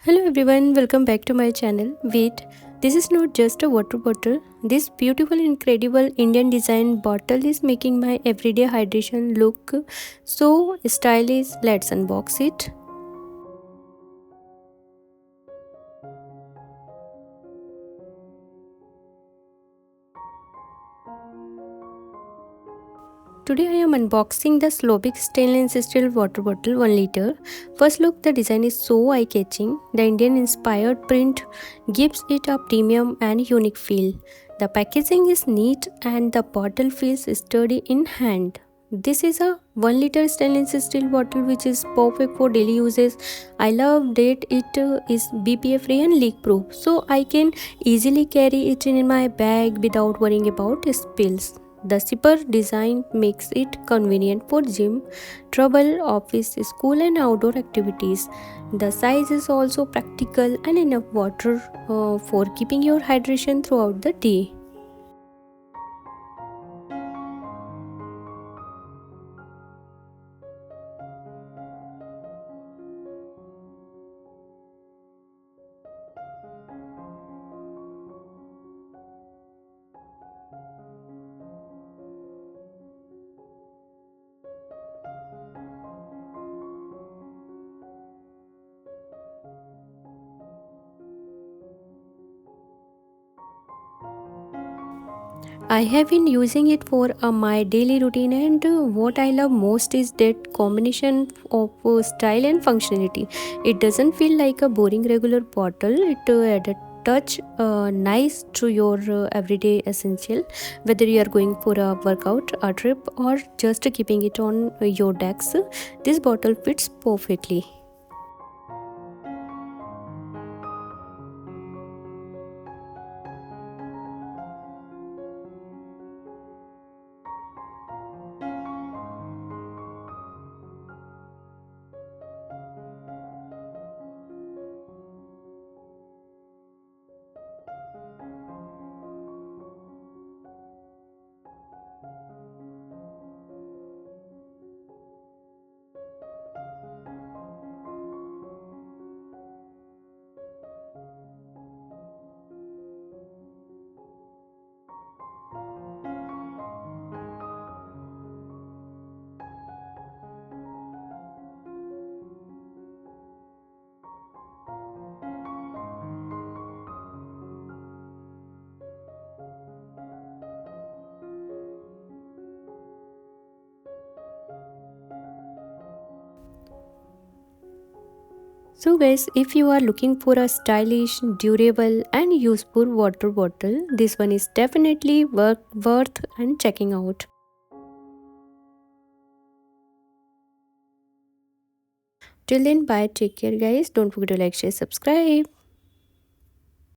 Hello everyone, welcome back to my channel. Wait, this is not just a water bottle. This beautiful, incredible Indian design bottle is making my everyday hydration look so stylish. Let's unbox it. Today I am unboxing the SLOVIC Stainless Steel Water Bottle 1 liter. First look, the design is so eye-catching. The Indian inspired print gives it a premium and unique feel. The packaging is neat and the bottle feels sturdy in hand. This is a 1 liter stainless steel bottle which is perfect for daily uses. I love that it is BPA free and leak proof, so I can easily carry it in my bag without worrying about spills. The zipper design makes it convenient for gym, travel, office, school, and outdoor activities. The size is also practical and enough water for keeping your hydration throughout the day. I have been using it for my daily routine, and what I love most is that combination of style and functionality. It doesn't feel like a boring regular bottle. It add a touch nice to your everyday essential, whether you are going for a workout, a trip, or just keeping it on your decks. This bottle fits perfectly. So guys, if you are looking for a stylish, durable and useful water bottle, this one is definitely worth and checking out. Till then, bye, take care guys. Don't forget to like, share, subscribe.